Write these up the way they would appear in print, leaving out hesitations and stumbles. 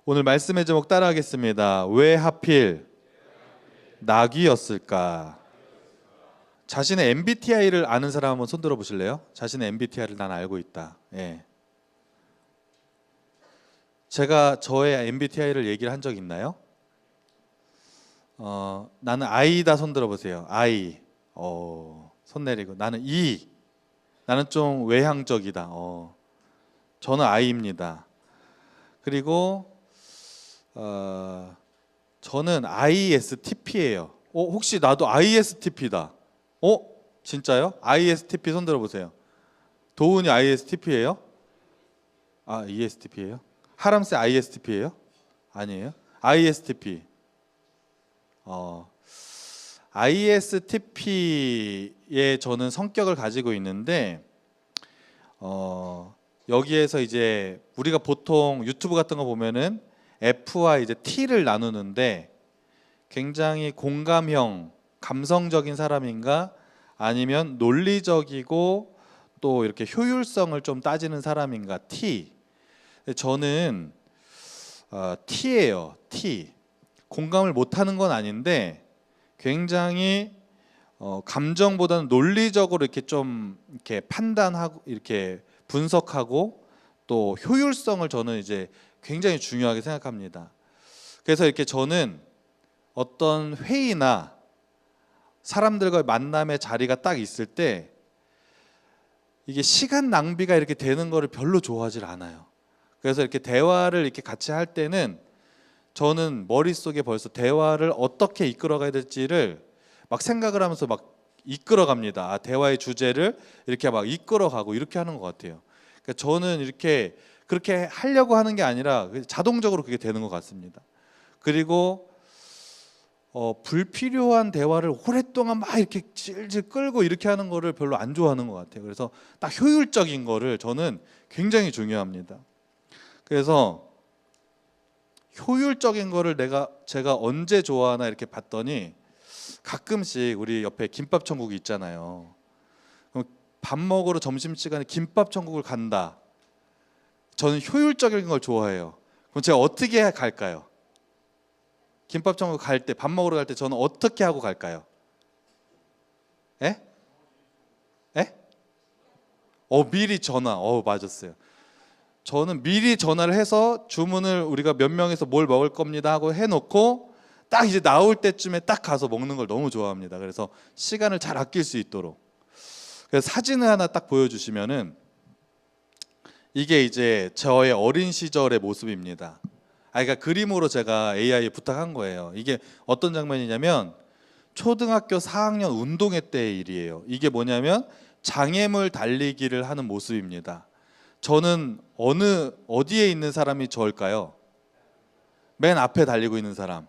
오늘 말씀의 제목 따라하겠습니다. 왜 하필 낙이었을까? 자신의 MBTI를 아는 사람 한번 손 들어 보실래요? 자신의 MBTI를 난 알고 있다. 예. 제가 저의 MBTI를 얘기를 한 적 있나요? 나는 I다. 손 들어 보세요. I. 손 내리고. 나는 E. 나는 좀 외향적이다. 저는 I입니다. 그리고 저는 ISTP예요. 혹시 나도 ISTP다. 진짜요? ISTP 손 들어 보세요. 도훈이 ISTP예요? ESTP예요? 하람스 ISTP예요? 아니에요? ISTP. ISTP의 저는 성격을 가지고 있는데 여기에서 이제 우리가 보통 유튜브 같은 거 보면은 F와 이제 T를 나누는데 굉장히 공감형, 감성적인 사람인가 아니면 논리적이고 또 이렇게 효율성을 좀 따지는 사람인가 T. 저는 T예요. T. 공감을 못하는 건 아닌데 굉장히 감정보다는 논리적으로 이렇게 좀 이렇게 판단하고 이렇게 분석하고 또 효율성을 저는 이제 굉장히 중요하게 생각합니다. 그래서 이렇게 저는 어떤 회의나 사람들과의 만남의 자리가 딱 있을 때 이게 시간 낭비가 이렇게 되는 거를 별로 좋아하지 않아요. 그래서 이렇게 대화를 이렇게 같이 할 때는 저는 머릿속에 벌써 대화를 어떻게 이끌어가야 될지를 막 생각을 하면서 막 이끌어갑니다. 대화의 주제를 이렇게 막 이끌어가고 이렇게 하는 것 같아요. 그러니까 저는 이렇게 그렇게 하려고 하는 게 아니라 자동적으로 그게 되는 것 같습니다. 그리고 불필요한 대화를 오랫동안 막 이렇게 질질 끌고 이렇게 하는 거를 별로 안 좋아하는 것 같아요. 그래서 딱 효율적인 거를 저는 굉장히 중요합니다. 그래서 효율적인 거를 제가 언제 좋아하나 이렇게 봤더니 가끔씩 우리 옆에 김밥 천국이 있잖아요. 그럼 밥 먹으러 점심시간에 김밥 천국을 간다. 저는 효율적인 걸 좋아해요. 그럼 제가 어떻게 갈까요? 김밥 천국 갈 때, 밥 먹으러 갈 때 저는 어떻게 하고 갈까요? 에? 미리 전화. 맞았어요. 저는 미리 전화를 해서 주문을 우리가 몇 명에서 뭘 먹을 겁니다 하고 해놓고 딱 이제 나올 때쯤에 딱 가서 먹는 걸 너무 좋아합니다. 그래서 시간을 잘 아낄 수 있도록. 그래서 사진을 하나 딱 보여주시면은 이게 이제 저의 어린 시절의 모습입니다. 그러니까 그림으로 제가 AI에 부탁한 거예요. 이게 어떤 장면이냐면 초등학교 4학년 운동회 때의 일이에요. 이게 뭐냐면 장애물 달리기를 하는 모습입니다. 저는 어디에 있는 사람이 저일까요? 맨 앞에 달리고 있는 사람.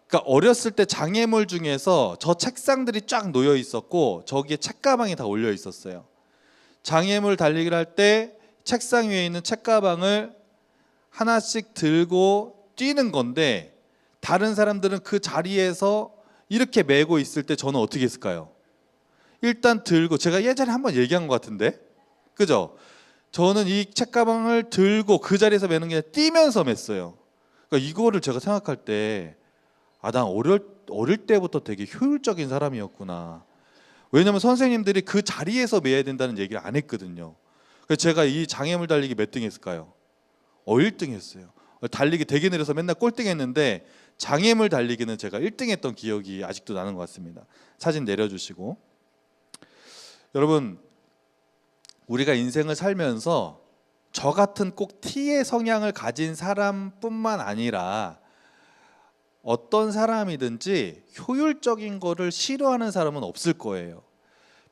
그러니까 어렸을 때 장애물 중에서 저 책상들이 쫙 놓여 있었고 저기에 책가방이 다 올려 있었어요. 장애물 달리기를 할 때 책상 위에 있는 책가방을 하나씩 들고 뛰는 건데 다른 사람들은 그 자리에서 이렇게 메고 있을 때 저는 어떻게 했을까요? 일단 들고, 제가 예전에 한번 얘기한 것 같은데, 그죠? 저는 이 책가방을 들고 그 자리에서 메는 게 아니라 뛰면서 맸어요. 그러니까 이거를 제가 생각할 때 난 어릴 때부터 되게 효율적인 사람이었구나. 왜냐면 선생님들이 그 자리에서 매야 된다는 얘기를 안 했거든요. 그래서 제가 이 장애물 달리기 몇 등 했을까요? 1등 했어요. 달리기 되게 느려서 맨날 꼴등 했는데 장애물 달리기는 제가 1등 했던 기억이 아직도 나는 것 같습니다. 사진 내려주시고. 여러분, 우리가 인생을 살면서 저 같은 꼭 T의 성향을 가진 사람뿐만 아니라 어떤 사람이든지 효율적인 거를 싫어하는 사람은 없을 거예요.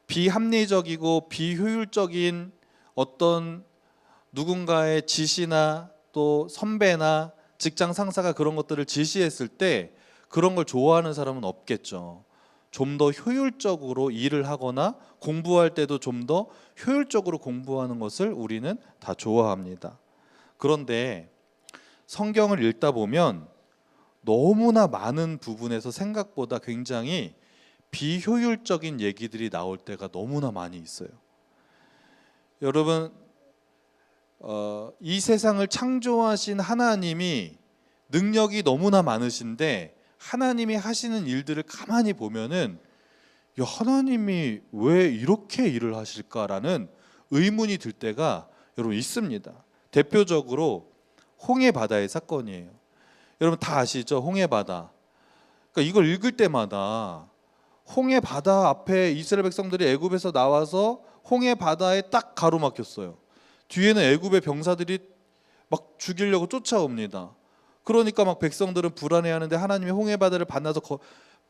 비합리적이고 비효율적인 어떤 누군가의 지시나 또 선배나 직장 상사가 그런 것들을 지시했을 때 그런 걸 좋아하는 사람은 없겠죠. 좀 더 효율적으로 일을 하거나 공부할 때도 좀 더 효율적으로 공부하는 것을 우리는 다 좋아합니다. 그런데 성경을 읽다 보면 너무나 많은 부분에서 생각보다 굉장히 비효율적인 얘기들이 나올 때가 너무나 많이 있어요. 여러분, 이 세상을 창조하신 하나님이 능력이 너무나 많으신데 하나님이 하시는 일들을 가만히 보면은 야, 하나님이 왜 이렇게 일을 하실까라는 의문이 들 때가 여러분 있습니다. 대표적으로 홍해 바다의 사건이에요. 여러분 다 아시죠? 홍해 바다. 그러니까 이걸 읽을 때마다 홍해 바다 앞에 이스라엘 백성들이 애굽에서 나와서 홍해 바다에 딱 가로막혔어요. 뒤에는 애굽의 병사들이 막 죽이려고 쫓아옵니다. 그러니까 막 백성들은 불안해하는데 하나님이 홍해 바다를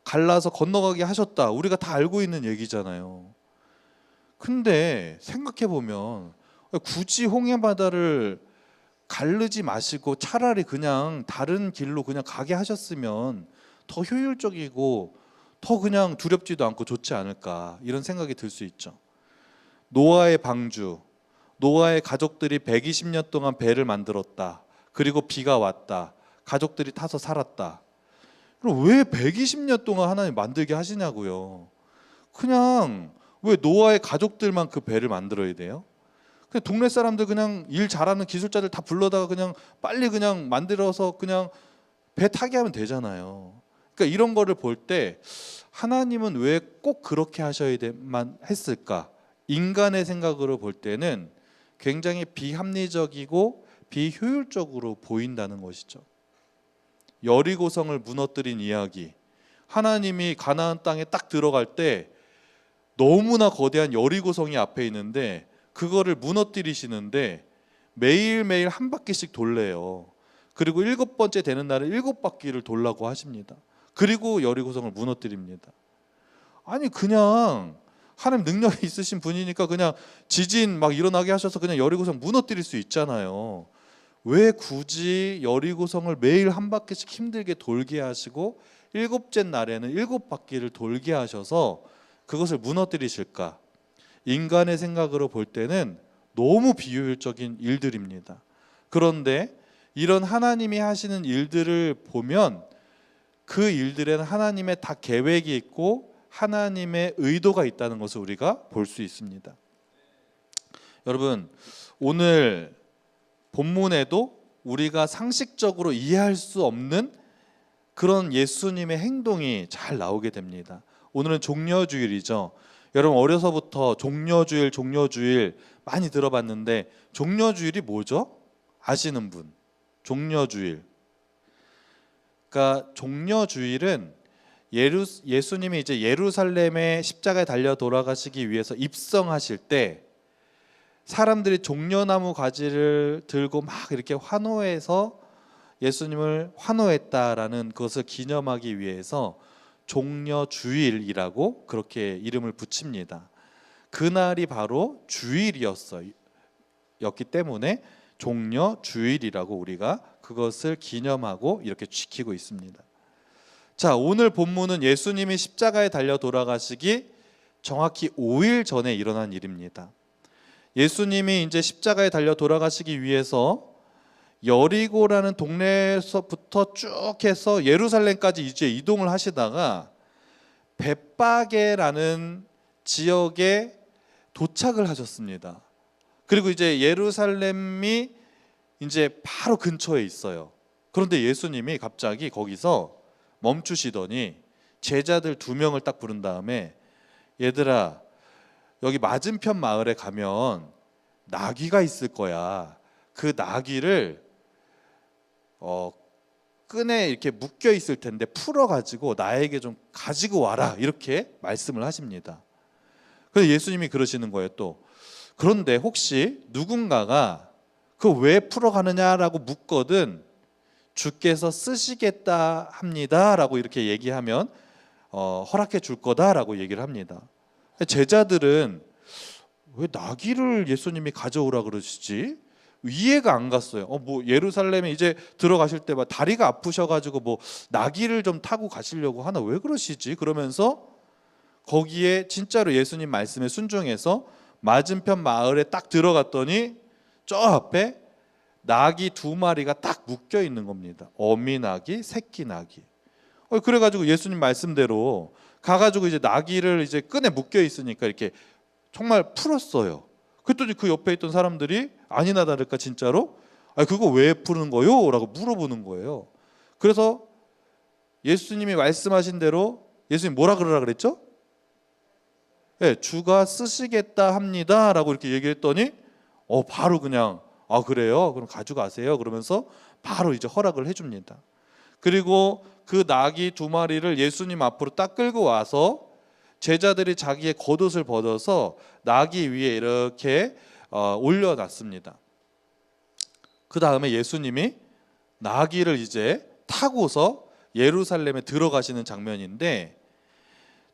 갈라서 건너가게 하셨다. 우리가 다 알고 있는 얘기잖아요. 근데 생각해 보면 굳이 홍해 바다를 가르지 마시고 차라리 그냥 다른 길로 그냥 가게 하셨으면 더 효율적이고 더 그냥 두렵지도 않고 좋지 않을까 이런 생각이 들 수 있죠. 노아의 방주, 노아의 가족들이 120년 동안 배를 만들었다. 그리고 비가 왔다. 가족들이 타서 살았다. 그럼 왜 120년 동안 하나님 만들게 하시냐고요. 그냥 왜 노아의 가족들만 그 배를 만들어야 돼요? 그냥 동네 사람들 그냥 일 잘하는 기술자들 다 불러다가 그냥 빨리 그냥 만들어서 그냥 배 타게 하면 되잖아요. 그러니까 이런 거를 볼 때 하나님은 왜 꼭 그렇게 하셔야만 했을까? 인간의 생각으로 볼 때는 굉장히 비합리적이고 비효율적으로 보인다는 것이죠. 여리고성을 무너뜨린 이야기. 하나님이 가나안 땅에 딱 들어갈 때 너무나 거대한 여리고성이 앞에 있는데 그거를 무너뜨리시는데 매일매일 한 바퀴씩 돌래요. 그리고 7번째 되는 날에 7바퀴를 돌라고 하십니다. 그리고 여리고성을 무너뜨립니다. 아니 그냥 하나님 능력이 있으신 분이니까 그냥 지진 막 일어나게 하셔서 그냥 여리고성 무너뜨릴 수 있잖아요. 왜 굳이 여리고성을 매일 한 바퀴씩 힘들게 돌게 하시고 7째 날에는 7바퀴를 돌게 하셔서 그것을 무너뜨리실까? 인간의 생각으로 볼 때는 너무 비효율적인 일들입니다. 그런데 이런 하나님이 하시는 일들을 보면 그 일들에는 하나님의 다 계획이 있고 하나님의 의도가 있다는 것을 우리가 볼 수 있습니다. 여러분, 오늘 본문에도 우리가 상식적으로 이해할 수 없는 그런 예수님의 행동이 잘 나오게 됩니다. 오늘은 종려주일이죠. 여러분 어려서부터 종려주일 많이 들어봤는데 종려주일이 뭐죠? 아시는 분? 종려주일. 그러니까 종려주일은 예수님이 이제 예루살렘에 십자가에 달려 돌아가시기 위해서 입성하실 때 사람들이 종려나무 가지를 들고 막 이렇게 환호해서 예수님을 환호했다라는 것을 기념하기 위해서 종려주일이라고 그렇게 이름을 붙입니다. 그날이 바로 주일이었기 때문에 종려주일이라고 우리가 그것을 기념하고 이렇게 지키고 있습니다. 자, 오늘 본문은 예수님이 십자가에 달려 돌아가시기 정확히 5일 전에 일어난 일입니다. 예수님이 이제 십자가에 달려 돌아가시기 위해서 여리고라는 동네에서부터 쭉 해서 예루살렘까지 이제 이동을 하시다가 벳바게라는 지역에 도착을 하셨습니다. 그리고 이제 예루살렘이 이제 바로 근처에 있어요. 그런데 예수님이 갑자기 거기서 멈추시더니 제자들 2명을 딱 부른 다음에 얘들아 여기 맞은편 마을에 가면 나귀가 있을 거야. 그 나귀를 끈에 이렇게 묶여 있을 텐데 풀어가지고 나에게 좀 가지고 와라 이렇게 말씀을 하십니다. 그래서 예수님이 그러시는 거예요. 또 그런데 혹시 누군가가 그 왜 풀어가느냐라고 묻거든 주께서 쓰시겠다 합니다라고 이렇게 얘기하면 허락해 줄 거다라고 얘기를 합니다. 제자들은 왜 나귀를 예수님이 가져오라 그러시지? 이해가 안 갔어요. 뭐 예루살렘에 이제 들어가실 때 막 다리가 아프셔가지고 뭐 나귀를 좀 타고 가시려고 하나 왜 그러시지? 그러면서 거기에 진짜로 예수님 말씀에 순종해서 맞은편 마을에 딱 들어갔더니 저 앞에 나귀 2마리가 딱 묶여 있는 겁니다. 어미 나귀, 새끼 나귀. 그래가지고 예수님 말씀대로 가가지고 이제 나귀를 이제 끈에 묶여 있으니까 이렇게 정말 풀었어요. 그랬더니 그 옆에 있던 사람들이 아니나 다를까 진짜로 그거 왜 푸는 거요? 라고 물어보는 거예요. 그래서 예수님이 말씀하신 대로 예수님 뭐라 그러라 그랬죠? 네, 주가 쓰시겠다 합니다 라고 이렇게 얘기했더니 바로 그냥 그래요? 그럼 가져가세요. 그러면서 바로 이제 허락을 해줍니다. 그리고 그 나귀 2마리를 예수님 앞으로 딱 끌고 와서 제자들이 자기의 겉옷을 벗어서 나귀 위에 이렇게 올려놨습니다. 그 다음에 예수님이 나귀를 이제 타고서 예루살렘에 들어가시는 장면인데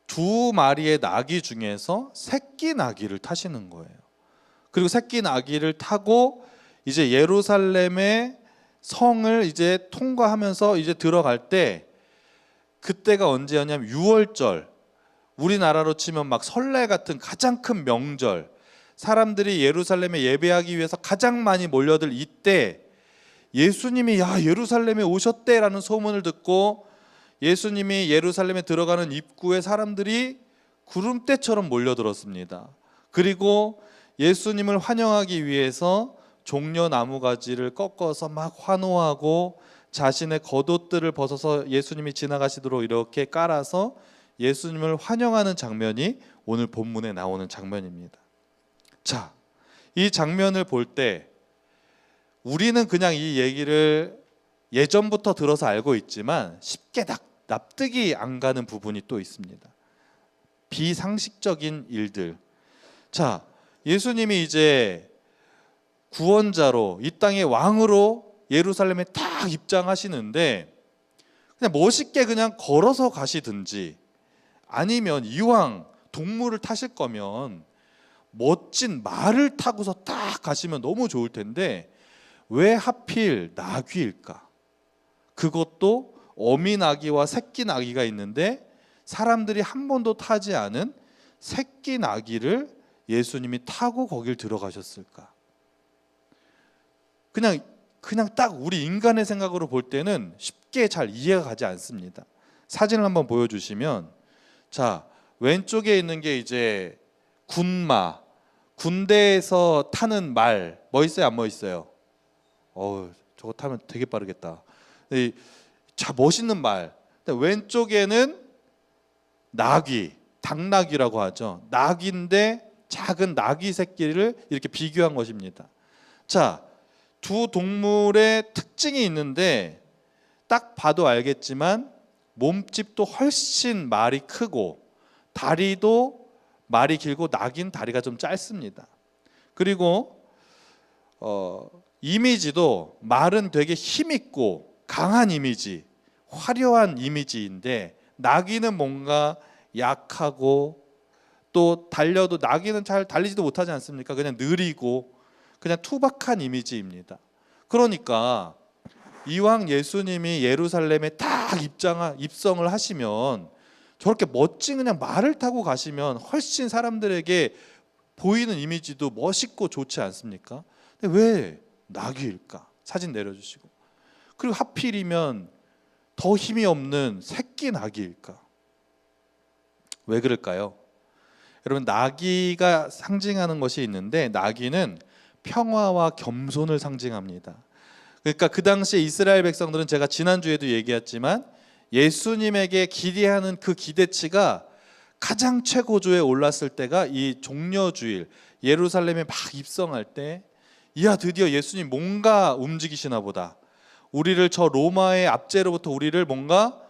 2마리의 나귀 중에서 새끼 나귀를 타시는 거예요. 그리고 새끼 나귀를 타고 이제 예루살렘의 성을 이제 통과하면서 이제 들어갈 때 그때가 언제였냐면 6월절, 우리나라로 치면 막 설날 같은 가장 큰 명절, 사람들이 예루살렘에 예배하기 위해서 가장 많이 몰려들 이때 예수님이 예루살렘에 오셨대라는 소문을 듣고 예수님이 예루살렘에 들어가는 입구에 사람들이 구름대처럼 몰려들었습니다. 그리고 예수님을 환영하기 위해서 종려 나무가지를 꺾어서 막 환호하고 자신의 겉옷들을 벗어서 예수님이 지나가시도록 이렇게 깔아서 예수님을 환영하는 장면이 오늘 본문에 나오는 장면입니다. 자, 이 장면을 볼 때 우리는 그냥 이 얘기를 예전부터 들어서 알고 있지만 쉽게 납득이 안 가는 부분이 또 있습니다. 비상식적인 일들. 자, 예수님이 이제 구원자로 이 땅의 왕으로 예루살렘에 딱 입장하시는데 그냥 멋있게 그냥 걸어서 가시든지 아니면 이왕 동물을 타실 거면 멋진 말을 타고서 딱 가시면 너무 좋을 텐데 왜 하필 나귀일까? 그것도 어미 나귀와 새끼 나귀가 있는데 사람들이 한 번도 타지 않은 새끼 나귀를 예수님이 타고 거길 들어가셨을까? 그냥 딱 우리 인간의 생각으로 볼 때는 쉽게 잘 이해가 가지 않습니다. 사진을 한번 보여주시면, 자, 왼쪽에 있는 게 이제 군마, 군대에서 타는 말, 멋있어요, 안 멋있어요? 저거 타면 되게 빠르겠다. 자, 멋있는 말. 왼쪽에는 나귀, 당나귀라고 하죠. 나귀인데 작은 나귀 새끼를 이렇게 비교한 것입니다. 자, 두 동물의 특징이 있는데 딱 봐도 알겠지만 몸집도 훨씬 말이 크고 다리도 말이 길고 나귀는 다리가 좀 짧습니다. 그리고 이미지도 말은 되게 힘있고 강한 이미지, 화려한 이미지인데 나귀는 뭔가 약하고 또 달려도 나귀는 잘 달리지도 못하지 않습니까? 그냥 느리고 그냥 투박한 이미지입니다. 그러니까 이왕 예수님이 예루살렘에 딱 입성을 하시면 저렇게 멋진 그냥 말을 타고 가시면 훨씬 사람들에게 보이는 이미지도 멋있고 좋지 않습니까? 근데 왜 나귀일까? 사진 내려주시고. 그리고 하필이면 더 힘이 없는 새끼 나귀일까? 왜 그럴까요? 여러분, 나귀가 상징하는 것이 있는데 나귀는 평화와 겸손을 상징합니다. 그러니까 그 당시에 이스라엘 백성들은 제가 지난주에도 얘기했지만 예수님에게 기대하는 그 기대치가 가장 최고조에 올랐을 때가 이 종려주일, 예루살렘에 막 입성할 때, 이야 드디어 예수님 뭔가 움직이시나 보다, 우리를 저 로마의 압제로부터 우리를 뭔가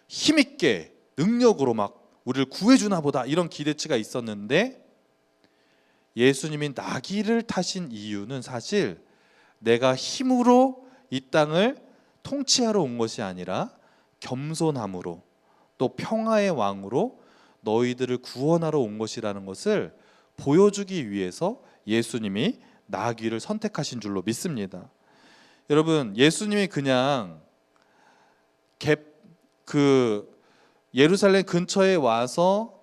힘있게 능력으로 막 우리를 구해주나 보다, 이런 기대치가 있었는데 예수님이 나귀를 타신 이유는 사실 내가 힘으로 이 땅을 통치하러 온 것이 아니라 겸손함으로 또 평화의 왕으로 너희들을 구원하러 온 것이라는 것을 보여주기 위해서 예수님이 나귀를 선택하신 줄로 믿습니다. 여러분, 예수님이 그냥 예루살렘 근처에 와서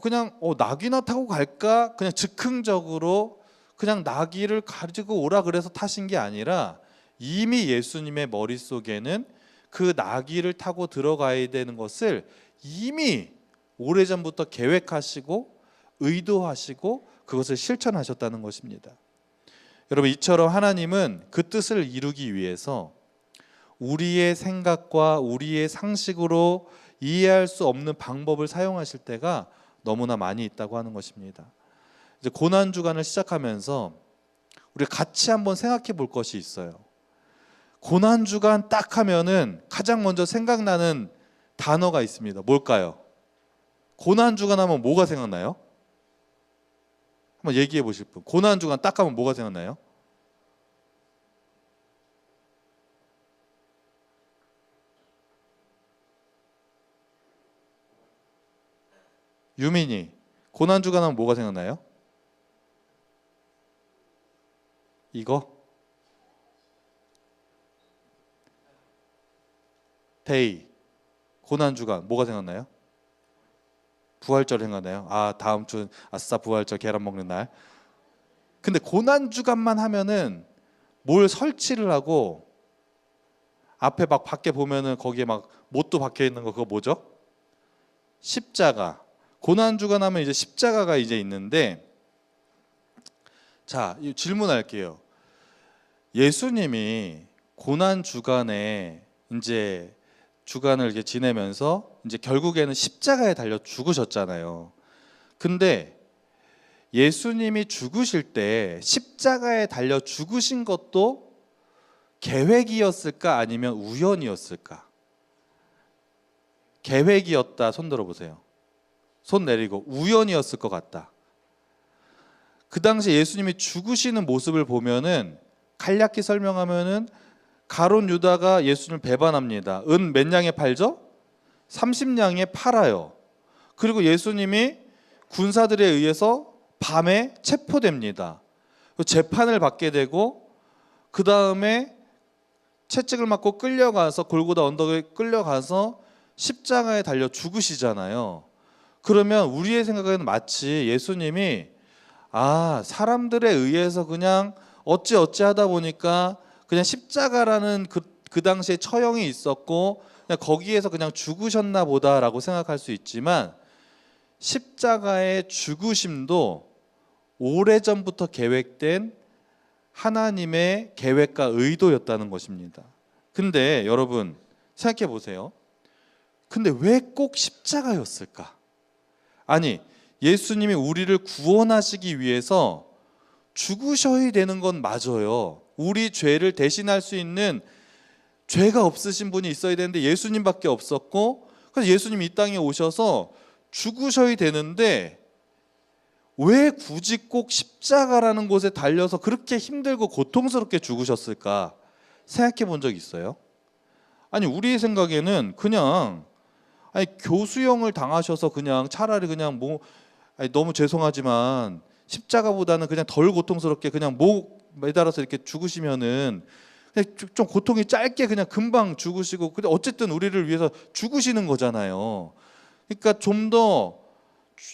그냥 나귀나 타고 갈까? 그냥 즉흥적으로 그냥 나귀를 가지고 오라 그래서 타신 게 아니라 이미 예수님의 머릿속에는 그 나귀를 타고 들어가야 되는 것을 이미 오래전부터 계획하시고 의도하시고 그것을 실천하셨다는 것입니다. 여러분, 이처럼 하나님은 그 뜻을 이루기 위해서 우리의 생각과 우리의 상식으로 이해할 수 없는 방법을 사용하실 때가 너무나 많이 있다고 하는 것입니다. 이제 고난 주간을 시작하면서 우리 같이 한번 생각해 볼 것이 있어요. 고난 주간 딱 하면은 가장 먼저 생각나는 단어가 있습니다. 뭘까요? 고난 주간 하면 뭐가 생각나요? 한번 얘기해 보실 분. 고난 주간 딱 하면 뭐가 생각나요? 유민이. 고난 주간 하면 뭐가 생각나요? 이거? 데이. 고난 주간 뭐가 생각나요? 부활절 생각나요? 아, 다음 주 아싸 부활절 계란 먹는 날. 근데 고난 주간만 하면은 뭘 설치를 하고 앞에 막 밖에 보면은 거기에 막 못도 박혀 있는 거, 그거 뭐죠? 십자가. 고난 주간 하면 이제 십자가가 이제 있는데, 자, 질문할게요. 예수님이 고난 주간에 이제 주간을 이렇게 지내면서 이제 결국에는 십자가에 달려 죽으셨잖아요. 근데 예수님이 죽으실 때 십자가에 달려 죽으신 것도 계획이었을까 아니면 우연이었을까? 계획이었다 손 들어보세요. 손 내리고. 우연이었을 것 같다. 그 당시 예수님이 죽으시는 모습을 보면은 간략히 설명하면은 가룟 유다가 예수님을 배반합니다. 은 몇 냥에 팔죠? 30냥에 팔아요. 그리고 예수님이 군사들에 의해서 밤에 체포됩니다. 재판을 받게 되고 그 다음에 채찍을 맞고 끌려가서 골고다 언덕에 끌려가서 십자가에 달려 죽으시잖아요. 그러면 우리의 생각에는 마치 예수님이 사람들에 의해서 그냥 어찌 하다 보니까 그냥 십자가라는 그 당시에 처형이 있었고 그냥 거기에서 그냥 죽으셨나 보다라고 생각할 수 있지만, 십자가의 죽으심도 오래전부터 계획된 하나님의 계획과 의도였다는 것입니다. 근데 여러분 생각해 보세요. 근데 왜 꼭 십자가였을까? 아니, 예수님이 우리를 구원하시기 위해서 죽으셔야 되는 건 맞아요. 우리 죄를 대신할 수 있는 죄가 없으신 분이 있어야 되는데 예수님밖에 없었고, 그래서 예수님이 이 땅에 오셔서 죽으셔야 되는데 왜 굳이 꼭 십자가라는 곳에 달려서 그렇게 힘들고 고통스럽게 죽으셨을까 생각해 본 적 있어요? 아니, 우리 생각에는 그냥 교수형을 당하셔서 그냥 차라리 그냥 너무 죄송하지만 십자가보다는 그냥 덜 고통스럽게 그냥 목 매달아서 이렇게 죽으시면은 그냥 좀 고통이 짧게 그냥 금방 죽으시고, 근데 어쨌든 우리를 위해서 죽으시는 거잖아요. 그러니까 좀 더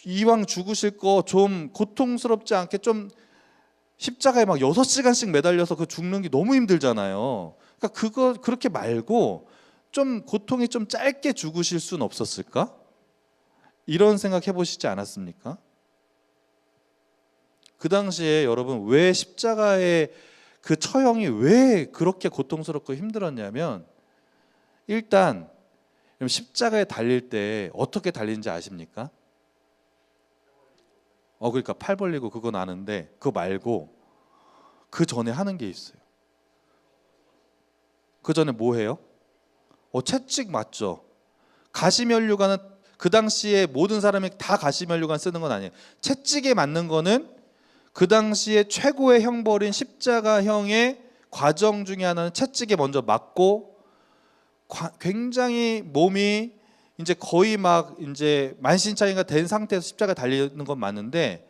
이왕 죽으실 거 좀 고통스럽지 않게 좀 십자가에 막 6시간씩 매달려서 그 죽는 게 너무 힘들잖아요. 그러니까 그렇게 말고 좀 고통이 좀 짧게 죽으실 수는 없었을까? 이런 생각 해보시지 않았습니까? 그 당시에 여러분 왜 십자가의 그 처형이 왜 그렇게 고통스럽고 힘들었냐면, 일단 십자가에 달릴 때 어떻게 달리는지 아십니까? 그러니까 팔 벌리고 그건 아는데, 그거 말고 그 전에 하는 게 있어요. 그 전에 뭐 해요? 채찍 맞죠? 가시면류관은 그 당시에 모든 사람이 다 가시면류관 쓰는 건 아니에요. 채찍에 맞는 거는 그 당시에 최고의 형벌인 십자가형의 과정 중에 하나는 채찍에 먼저 맞고, 굉장히 몸이 이제 거의 막 이제 만신창이가 된 상태에서 십자가에 달리는 건 맞는데,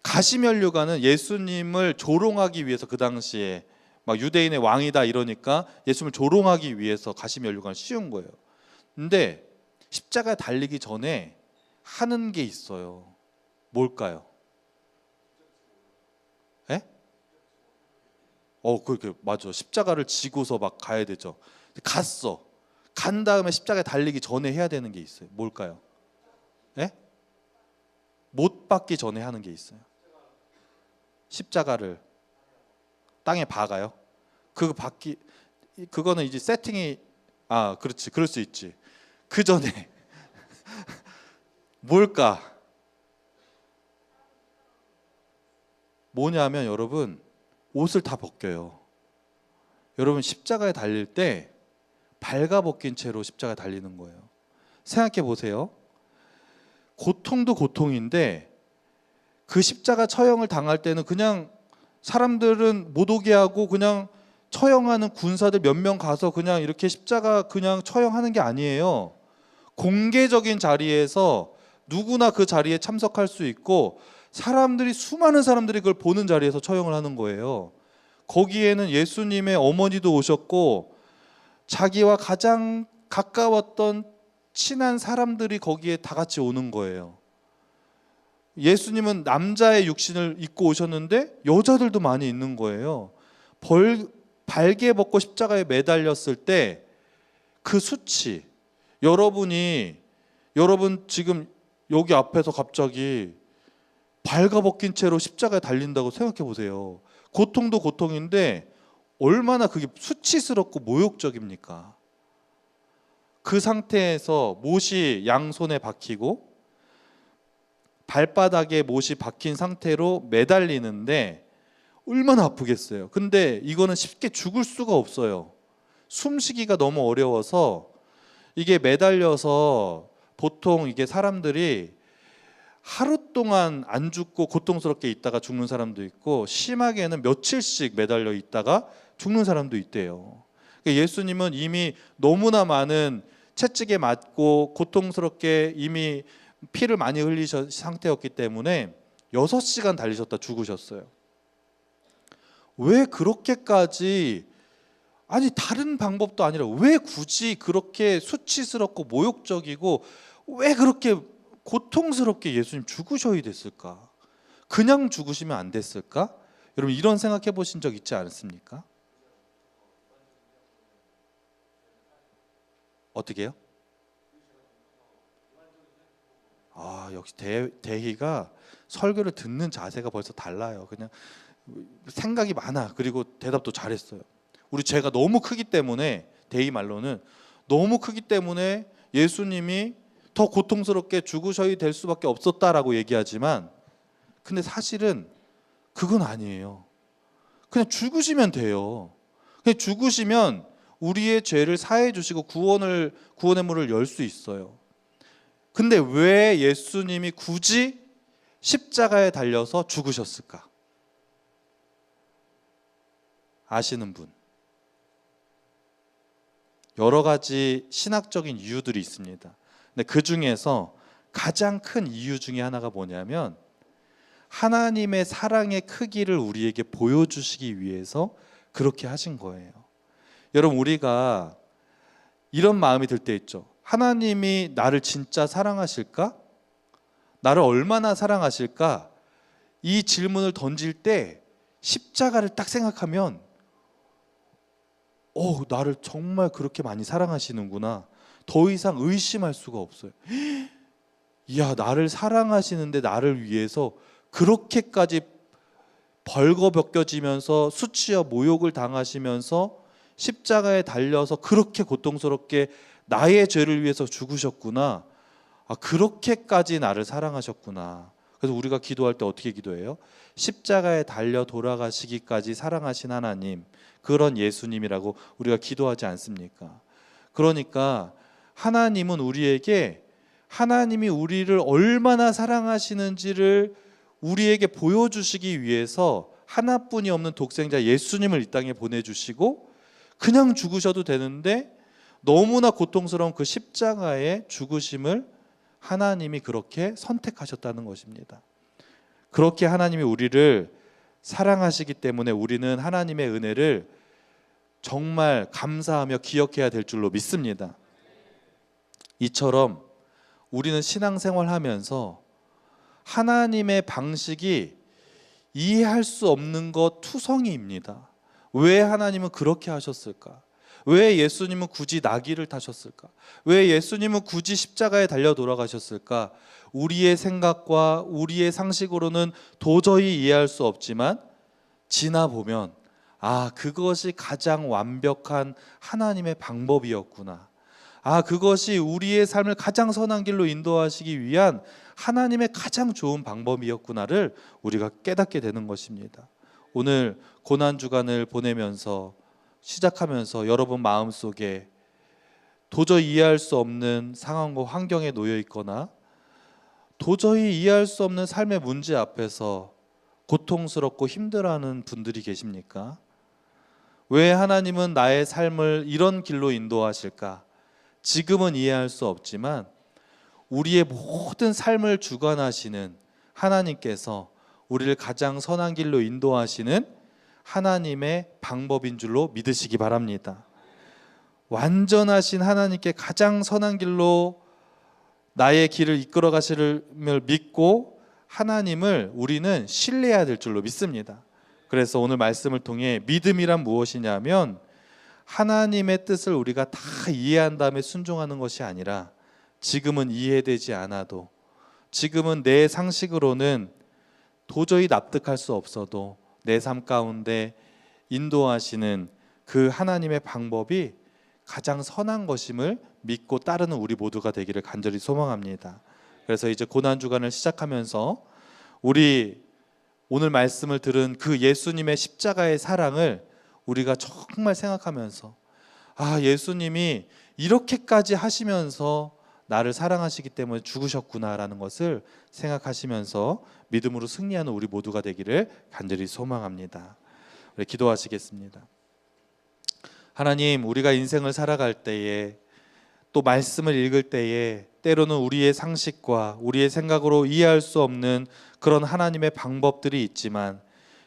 가시면류관은 예수님을 조롱하기 위해서, 그 당시에 막 유대인의 왕이다 이러니까 예수님을 조롱하기 위해서 가시면류관을 씌운 거예요. 근데 십자가에 달리기 전에 하는 게 있어요. 뭘까요? 예? 그렇게 맞아. 십자가를 지고서 막 가야 되죠. 갔어. 간 다음에 십자가에 달리기 전에 해야 되는 게 있어요. 뭘까요? 예? 못 박기 전에 하는 게 있어요. 십자가를 땅에 박아요. 그거는 이제 세팅이 그렇지, 그럴 수 있지. 그 전에 뭘까? 뭐냐면 여러분, 옷을 다 벗겨요. 여러분, 십자가에 달릴 때 발가벗긴 채로 십자가에 달리는 거예요. 생각해 보세요. 고통도 고통인데 그 십자가 처형을 당할 때는 그냥 사람들은 못 오게 하고 그냥 처형하는 군사들 몇 명 가서 그냥 이렇게 십자가 그냥 처형하는 게 아니에요. 공개적인 자리에서 누구나 그 자리에 참석할 수 있고 수많은 사람들이 그걸 보는 자리에서 처형을 하는 거예요. 거기에는 예수님의 어머니도 오셨고 자기와 가장 가까웠던 친한 사람들이 거기에 다 같이 오는 거예요. 예수님은 남자의 육신을 입고 오셨는데 여자들도 많이 있는 거예요. 발개 벗고 십자가에 매달렸을 때 그 수치, 여러분 지금 여기 앞에서 갑자기 발가벗긴 채로 십자가에 달린다고 생각해 보세요. 고통도 고통인데 얼마나 그게 수치스럽고 모욕적입니까? 그 상태에서 못이 양손에 박히고 발바닥에 못이 박힌 상태로 매달리는데 얼마나 아프겠어요. 근데 이거는 쉽게 죽을 수가 없어요. 숨쉬기가 너무 어려워서 이게 매달려서 보통 이게 사람들이 하루 동안 안 죽고 고통스럽게 있다가 죽는 사람도 있고 심하게는 며칠씩 매달려 있다가 죽는 사람도 있대요. 예수님은 이미 너무나 많은 채찍에 맞고 고통스럽게 이미 피를 많이 흘리신 상태였기 때문에 6시간 달리셨다 죽으셨어요. 왜 그렇게까지, 다른 방법도 아니라 왜 굳이 그렇게 수치스럽고 모욕적이고 왜 그렇게 고통스럽게 예수님 죽으셔야 됐을까? 그냥 죽으시면 안 됐을까? 여러분 이런 생각해 보신 적 있지 않습니까? 어떻게 해요? 역시 대희가 설교를 듣는 자세가 벌써 달라요. 그냥 생각이 많아. 그리고 대답도 잘했어요. 우리 죄가 너무 크기 때문에, 대희 말로는 너무 크기 때문에 예수님이 더 고통스럽게 죽으셔야 될 수밖에 없었다라고 얘기하지만, 근데 사실은 그건 아니에요. 그냥 죽으시면 돼요. 그냥 죽으시면 우리의 죄를 사해 주시고 구원의 문을 열 수 있어요. 근데 왜 예수님이 굳이 십자가에 달려서 죽으셨을까? 아시는 분? 여러 가지 신학적인 이유들이 있습니다. 근데 그 중에서 가장 큰 이유 중에 하나가 뭐냐면 하나님의 사랑의 크기를 우리에게 보여주시기 위해서 그렇게 하신 거예요. 여러분, 우리가 이런 마음이 들 때 있죠. 하나님이 나를 진짜 사랑하실까? 나를 얼마나 사랑하실까? 이 질문을 던질 때 십자가를 딱 생각하면 나를 정말 그렇게 많이 사랑하시는구나. 더 이상 의심할 수가 없어요. 이야, 나를 사랑하시는데 나를 위해서 그렇게까지 벌거벗겨지면서 수치와 모욕을 당하시면서 십자가에 달려서 그렇게 고통스럽게 나의 죄를 위해서 죽으셨구나. 그렇게까지 나를 사랑하셨구나. 그래서 우리가 기도할 때 어떻게 기도해요? 십자가에 달려 돌아가시기까지 사랑하신 하나님, 그런 예수님이라고 우리가 기도하지 않습니까? 그러니까 하나님은 우리에게 하나님이 우리를 얼마나 사랑하시는지를 우리에게 보여주시기 위해서 하나뿐이 없는 독생자 예수님을 이 땅에 보내주시고 그냥 죽으셔도 되는데 너무나 고통스러운 그 십자가의 죽으심을 하나님이 그렇게 선택하셨다는 것입니다. 그렇게 하나님이 우리를 사랑하시기 때문에 우리는 하나님의 은혜를 정말 감사하며 기억해야 될 줄로 믿습니다. 이처럼 우리는 신앙생활 하면서 하나님의 방식이 이해할 수 없는 것 투성이입니다. 왜 하나님은 그렇게 하셨을까? 왜 예수님은 굳이 나귀를 타셨을까? 왜 예수님은 굳이 십자가에 달려 돌아가셨을까? 우리의 생각과 우리의 상식으로는 도저히 이해할 수 없지만 지나보면 그것이 가장 완벽한 하나님의 방법이었구나. 그것이 우리의 삶을 가장 선한 길로 인도하시기 위한 하나님의 가장 좋은 방법이었구나를 우리가 깨닫게 되는 것입니다. 오늘 고난주간을 보내면서 시작하면서 여러분 마음속에 도저히 이해할 수 없는 상황과 환경에 놓여 있거나 도저히 이해할 수 없는 삶의 문제 앞에서 고통스럽고 힘들어하는 분들이 계십니까? 왜 하나님은 나의 삶을 이런 길로 인도하실까? 지금은 이해할 수 없지만 우리의 모든 삶을 주관하시는 하나님께서 우리를 가장 선한 길로 인도하시는 하나님의 방법인 줄로 믿으시기 바랍니다. 완전하신 하나님께 가장 선한 길로 나의 길을 이끌어 가시를 믿고 하나님을 우리는 신뢰해야 될 줄로 믿습니다. 그래서 오늘 말씀을 통해 믿음이란 무엇이냐면 하나님의 뜻을 우리가 다 이해한 다음에 순종하는 것이 아니라 지금은 이해되지 않아도 지금은 내 상식으로는 도저히 납득할 수 없어도 내 삶 가운데 인도하시는 그 하나님의 방법이 가장 선한 것임을 믿고 따르는 우리 모두가 되기를 간절히 소망합니다. 그래서 이제 고난주간을 시작하면서 우리 오늘 말씀을 들은 그 예수님의 십자가의 사랑을 우리가 정말 생각하면서 예수님이 이렇게까지 하시면서 나를 사랑하시기 때문에 죽으셨구나라는 것을 생각하시면서 믿음으로 승리하는 우리 모두가 되기를 간절히 소망합니다. 우리 기도하시겠습니다. 하나님, 우리가 인생을 살아갈 때에 또 말씀을 읽을 때에 때로는 우리의 상식과 우리의 생각으로 이해할 수 없는 그런 하나님의 방법들이 있지만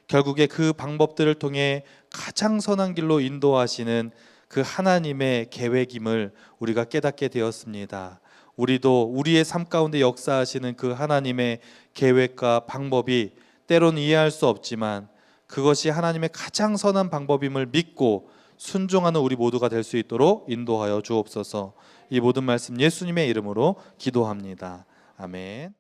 결국에 그 방법들을 통해 가장 선한 길로 인도하시는 그 하나님의 계획임을 우리가 깨닫게 되었습니다. 우리도 우리의 삶 가운데 역사하시는 그 하나님의 계획과 방법이 때로는 이해할 수 없지만 그것이 하나님의 가장 선한 방법임을 믿고 순종하는 우리 모두가 될 수 있도록 인도하여 주옵소서. 이 모든 말씀 예수님의 이름으로 기도합니다. 아멘.